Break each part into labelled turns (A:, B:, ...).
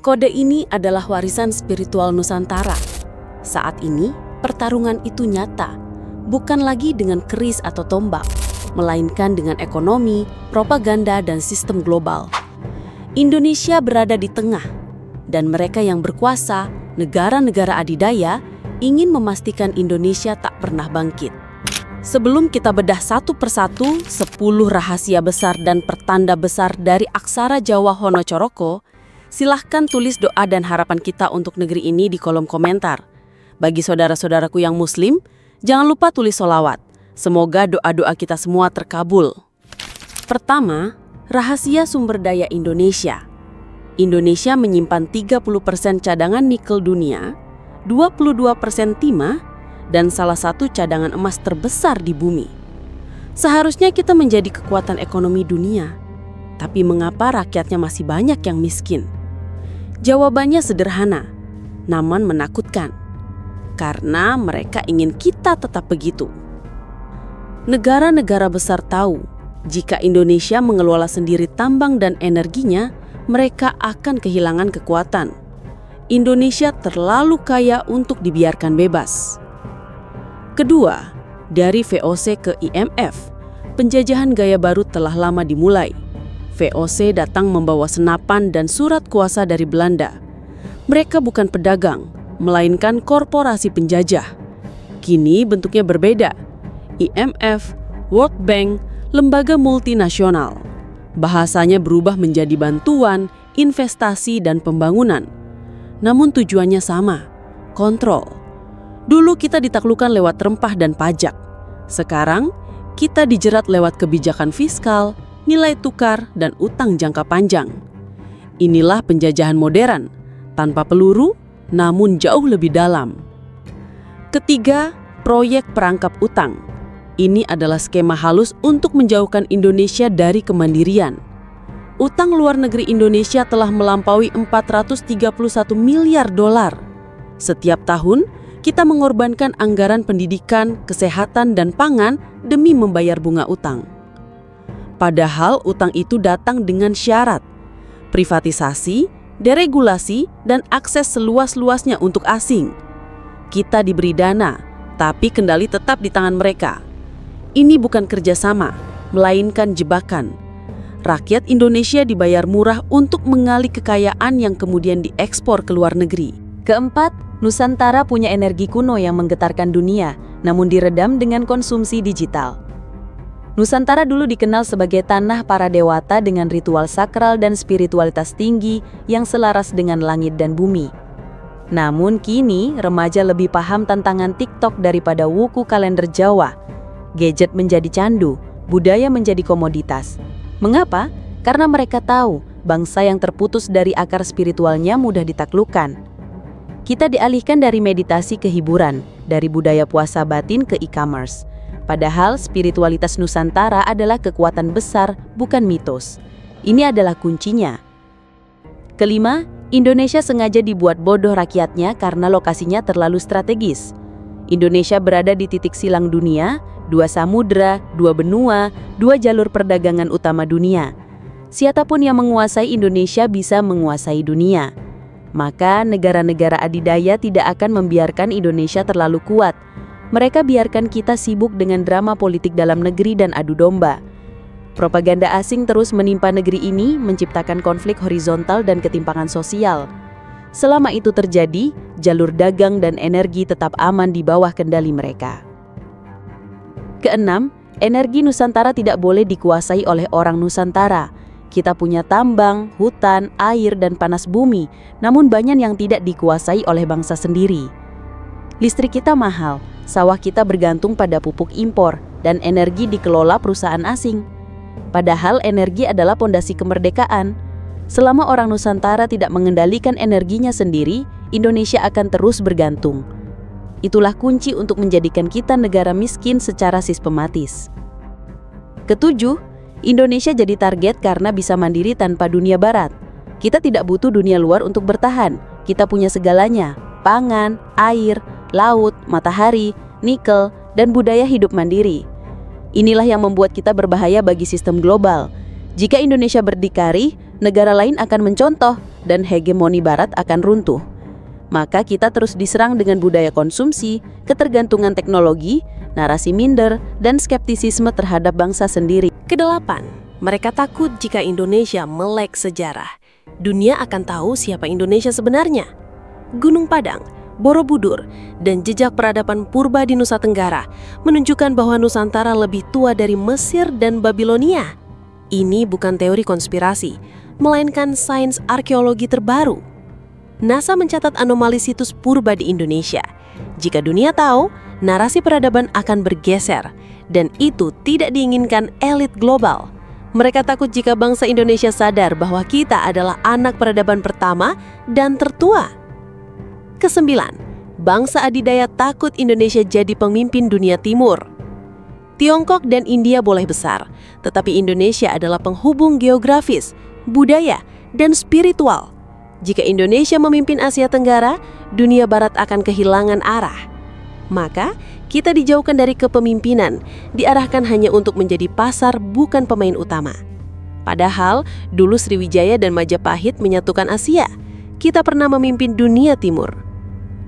A: Kode ini adalah warisan spiritual Nusantara. Saat ini, pertarungan itu nyata, bukan lagi dengan keris atau tombak, melainkan dengan ekonomi, propaganda, dan sistem global. Indonesia berada di tengah, dan mereka yang berkuasa, negara-negara adidaya, ingin memastikan Indonesia tak pernah bangkit. Sebelum kita bedah satu persatu 10 rahasia besar dan pertanda besar dari aksara Jawa Hono Coroko, silahkan tulis doa dan harapan kita untuk negeri ini di kolom komentar. Bagi saudara-saudaraku yang muslim, jangan lupa tulis sholawat. Semoga doa-doa kita semua terkabul. Pertama, rahasia sumber daya Indonesia. Indonesia menyimpan 30% cadangan nikel dunia, 22% timah, dan salah satu cadangan emas terbesar di bumi. Seharusnya kita menjadi kekuatan ekonomi dunia, tapi mengapa rakyatnya masih banyak yang miskin? Jawabannya sederhana, namun menakutkan. Karena mereka ingin kita tetap begitu. Negara-negara besar tahu, jika Indonesia mengelola sendiri tambang dan energinya, mereka akan kehilangan kekuatan. Indonesia terlalu kaya untuk dibiarkan bebas. Kedua, dari VOC ke IMF, penjajahan gaya baru telah lama dimulai. VOC datang membawa senapan dan surat kuasa dari Belanda. Mereka bukan pedagang, melainkan korporasi penjajah. Kini bentuknya berbeda. IMF, World Bank, lembaga multinasional. Bahasanya berubah menjadi bantuan, investasi, dan pembangunan. Namun tujuannya sama, kontrol. Dulu kita ditaklukkan lewat rempah dan pajak. Sekarang, kita dijerat lewat kebijakan fiskal, nilai tukar, dan utang jangka panjang. Inilah penjajahan modern, tanpa peluru, namun jauh lebih dalam. Ketiga, proyek perangkap utang. Ini adalah skema halus untuk menjauhkan Indonesia dari kemandirian. Utang luar negeri Indonesia telah melampaui 431 miliar dolar. Setiap tahun, kita mengorbankan anggaran pendidikan, kesehatan, dan pangan demi membayar bunga utang. Padahal utang itu datang dengan syarat privatisasi, deregulasi, dan akses seluas-luasnya untuk asing. Kita diberi dana, tapi kendali tetap di tangan mereka. Ini bukan kerjasama, melainkan jebakan. Rakyat Indonesia dibayar murah untuk mengalih kekayaan yang kemudian diekspor ke luar negeri.
B: Keempat, Nusantara punya energi kuno yang menggetarkan dunia, namun diredam dengan konsumsi digital. Nusantara dulu dikenal sebagai tanah para dewata dengan ritual sakral dan spiritualitas tinggi yang selaras dengan langit dan bumi. Namun kini, remaja lebih paham tantangan TikTok daripada wuku kalender Jawa. Gadget menjadi candu, budaya menjadi komoditas. Mengapa? Karena mereka tahu bangsa yang terputus dari akar spiritualnya mudah ditaklukkan. Kita dialihkan dari meditasi ke hiburan, dari budaya puasa batin ke e-commerce. Padahal spiritualitas Nusantara adalah kekuatan besar, bukan mitos. Ini adalah kuncinya. Kelima, Indonesia sengaja dibuat bodoh rakyatnya karena lokasinya terlalu strategis. Indonesia berada di titik silang dunia, 2 samudra, 2 benua, 2 jalur perdagangan utama dunia. Siapapun yang menguasai Indonesia bisa menguasai dunia. Maka negara-negara adidaya tidak akan membiarkan Indonesia terlalu kuat. Mereka biarkan kita sibuk dengan drama politik dalam negeri dan adu domba. Propaganda asing terus menimpa negeri ini, menciptakan konflik horizontal dan ketimpangan sosial. Selama itu terjadi, jalur dagang dan energi tetap aman di bawah kendali mereka. Keenam, energi Nusantara tidak boleh dikuasai oleh orang Nusantara. Kita punya tambang, hutan, air, dan panas bumi, namun banyak yang tidak dikuasai oleh bangsa sendiri. Listrik kita mahal, sawah kita bergantung pada pupuk impor, dan energi dikelola perusahaan asing. Padahal energi adalah pondasi kemerdekaan. Selama orang Nusantara tidak mengendalikan energinya sendiri, Indonesia akan terus bergantung. Itulah kunci untuk menjadikan kita negara miskin secara sistematis. Ketujuh, Indonesia jadi target karena bisa mandiri tanpa dunia barat. Kita tidak butuh dunia luar untuk bertahan. Kita punya segalanya, pangan, air, laut, matahari, nikel, dan budaya hidup mandiri. Inilah yang membuat kita berbahaya bagi sistem global. Jika Indonesia berdikari, negara lain akan mencontoh dan hegemoni Barat akan runtuh. Maka kita terus diserang dengan budaya konsumsi, ketergantungan teknologi, narasi minder, dan skeptisisme terhadap bangsa sendiri.
A: Kedelapan, mereka takut jika Indonesia melek sejarah. Dunia akan tahu siapa Indonesia sebenarnya. Gunung Padang, Borobudur, dan jejak peradaban purba di Nusa Tenggara menunjukkan bahwa Nusantara lebih tua dari Mesir dan Babilonia. Ini bukan teori konspirasi, melainkan sains arkeologi terbaru. NASA mencatat anomali situs purba di Indonesia. Jika dunia tahu, narasi peradaban akan bergeser, dan itu tidak diinginkan elit global. Mereka takut jika bangsa Indonesia sadar bahwa kita adalah anak peradaban pertama dan tertua. Kesembilan, bangsa adidaya takut Indonesia jadi pemimpin dunia timur. Tiongkok dan India boleh besar, tetapi Indonesia adalah penghubung geografis, budaya, dan spiritual. Jika Indonesia memimpin Asia Tenggara, dunia Barat akan kehilangan arah. Maka, kita dijauhkan dari kepemimpinan, diarahkan hanya untuk menjadi pasar bukan pemain utama. Padahal, dulu Sriwijaya dan Majapahit menyatukan Asia. Kita pernah memimpin dunia timur.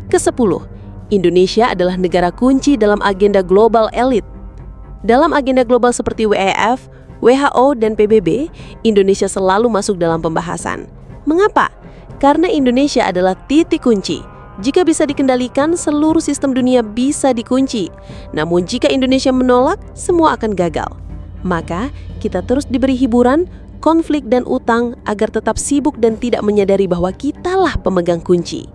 A: Kesepuluh, Indonesia adalah negara kunci dalam agenda global elit. Dalam agenda global seperti WEF, WHO, dan PBB, Indonesia selalu masuk dalam pembahasan. Mengapa? Karena Indonesia adalah titik kunci. Jika bisa dikendalikan, seluruh sistem dunia bisa dikunci. Namun jika Indonesia menolak, semua akan gagal. Maka, kita terus diberi hiburan, konflik, dan utang agar tetap sibuk dan tidak menyadari bahwa kitalah pemegang kunci.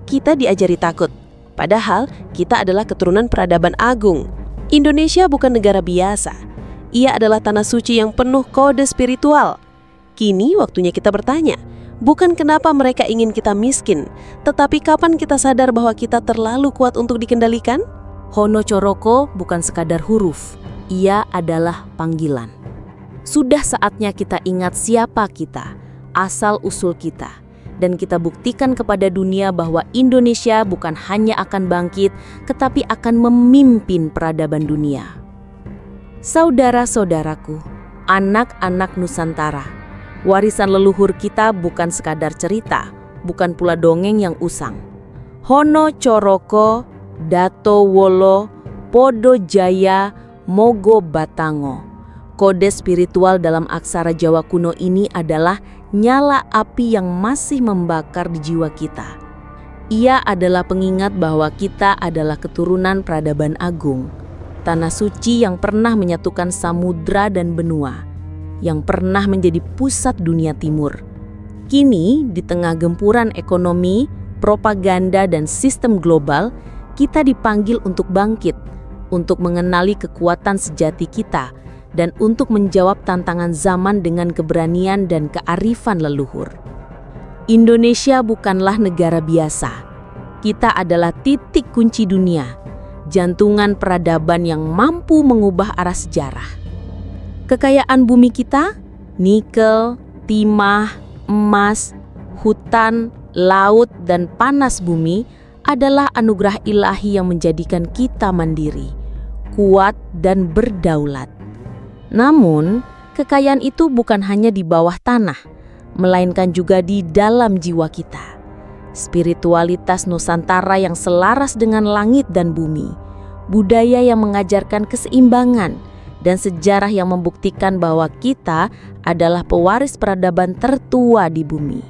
A: Kita diajari takut, padahal kita adalah keturunan peradaban agung. Indonesia bukan negara biasa. Ia adalah tanah suci yang penuh kode spiritual. Kini waktunya kita bertanya, bukan kenapa mereka ingin kita miskin, tetapi kapan kita sadar bahwa kita terlalu kuat untuk dikendalikan?
B: Hono Coroko bukan sekadar huruf, ia adalah panggilan. Sudah saatnya kita ingat siapa kita, asal-usul kita. Dan kita buktikan kepada dunia bahwa Indonesia bukan hanya akan bangkit, tetapi akan memimpin peradaban dunia. Saudara-saudaraku, anak-anak Nusantara, warisan leluhur kita bukan sekadar cerita, bukan pula dongeng yang usang. Hono Coroko, Dato Wolo, Podo Jaya, Mogo Batango. Kode spiritual dalam aksara Jawa kuno ini adalah nyala api yang masih membakar di jiwa kita. Ia adalah pengingat bahwa kita adalah keturunan peradaban agung, tanah suci yang pernah menyatukan samudra dan benua, yang pernah menjadi pusat dunia timur. Kini, di tengah gempuran ekonomi, propaganda, dan sistem global, kita dipanggil untuk bangkit, untuk mengenali kekuatan sejati kita, dan untuk menjawab tantangan zaman dengan keberanian dan kearifan leluhur. Indonesia bukanlah negara biasa. Kita adalah titik kunci dunia, jantungan peradaban yang mampu mengubah arah sejarah. Kekayaan bumi kita, nikel, timah, emas, hutan, laut, dan panas bumi adalah anugerah ilahi yang menjadikan kita mandiri, kuat, dan berdaulat. Namun, kekayaan itu bukan hanya di bawah tanah, melainkan juga di dalam jiwa kita. Spiritualitas Nusantara yang selaras dengan langit dan bumi, budaya yang mengajarkan keseimbangan, dan sejarah yang membuktikan bahwa kita adalah pewaris peradaban tertua di bumi.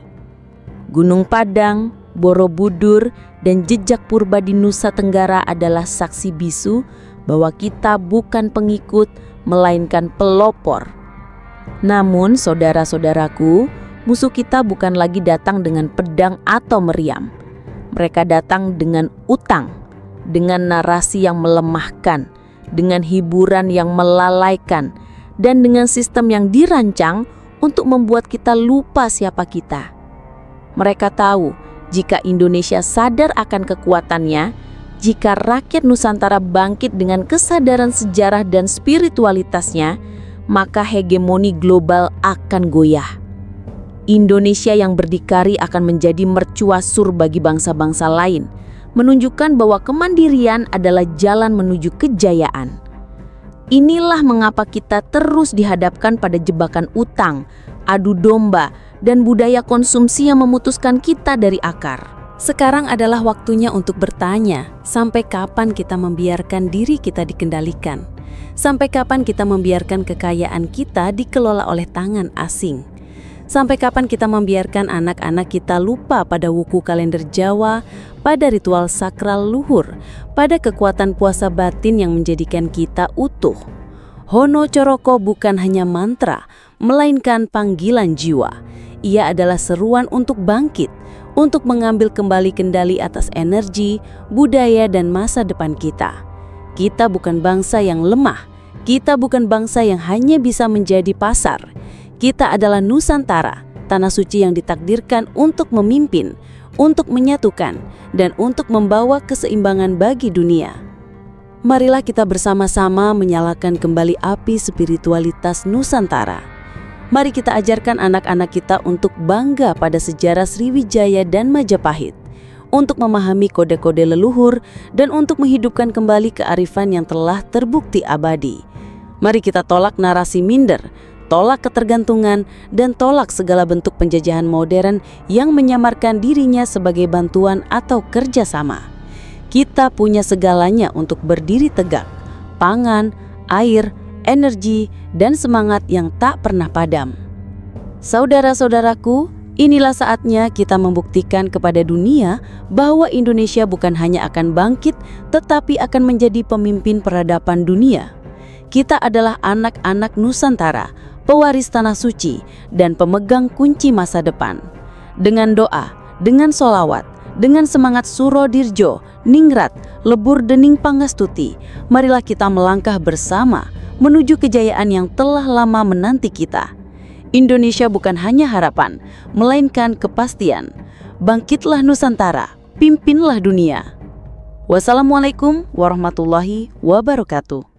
B: Gunung Padang, Borobudur, dan jejak purba di Nusa Tenggara adalah saksi bisu bahwa kita bukan pengikut, melainkan pelopor. Namun, saudara-saudaraku, musuh kita bukan lagi datang dengan pedang atau meriam. Mereka datang dengan utang, dengan narasi yang melemahkan, dengan hiburan yang melalaikan, dan dengan sistem yang dirancang untuk membuat kita lupa siapa kita. Mereka tahu jika Indonesia sadar akan kekuatannya, jika rakyat Nusantara bangkit dengan kesadaran sejarah dan spiritualitasnya, maka hegemoni global akan goyah. Indonesia yang berdikari akan menjadi mercuasur bagi bangsa-bangsa lain, menunjukkan bahwa kemandirian adalah jalan menuju kejayaan. Inilah mengapa kita terus dihadapkan pada jebakan utang,
A: adu domba, dan budaya konsumsi yang memutuskan kita dari akar. Sekarang adalah waktunya untuk bertanya, sampai kapan kita membiarkan diri kita dikendalikan? Sampai kapan kita membiarkan kekayaan kita dikelola oleh tangan asing? Sampai kapan kita membiarkan anak-anak kita lupa pada wuku kalender Jawa, pada ritual sakral luhur, pada kekuatan puasa batin yang menjadikan kita utuh? Hono Coroko bukan hanya mantra, melainkan panggilan jiwa. Ia adalah seruan untuk bangkit, untuk mengambil kembali kendali atas energi, budaya, dan masa depan kita. Kita bukan bangsa yang lemah, kita bukan bangsa yang hanya bisa menjadi pasar. Kita adalah Nusantara, tanah suci yang ditakdirkan untuk memimpin, untuk menyatukan, dan untuk membawa keseimbangan bagi dunia. Marilah kita bersama-sama menyalakan kembali api spiritualitas Nusantara. Mari kita ajarkan anak-anak kita untuk bangga pada sejarah Sriwijaya dan Majapahit, untuk memahami kode-kode leluhur, dan untuk menghidupkan kembali kearifan yang telah terbukti abadi. Mari kita tolak narasi minder, tolak ketergantungan, dan tolak segala bentuk penjajahan modern yang menyamarkan dirinya sebagai bantuan atau kerjasama. Kita punya segalanya untuk berdiri tegak: pangan, air, energi, dan semangat yang tak pernah padam. Saudara-saudaraku, inilah saatnya kita membuktikan kepada dunia bahwa Indonesia bukan hanya akan bangkit, tetapi akan menjadi pemimpin peradaban dunia. Kita adalah anak-anak Nusantara, pewaris tanah suci, dan pemegang kunci masa depan. Dengan doa, dengan solawat, dengan semangat Suro Dirjo, Ningrat, Lebur Dening Pangastuti, marilah kita melangkah bersama menuju kejayaan yang telah lama menanti kita. Indonesia bukan hanya harapan, melainkan kepastian. Bangkitlah Nusantara, pimpinlah dunia. Wassalamualaikum warahmatullahi wabarakatuh.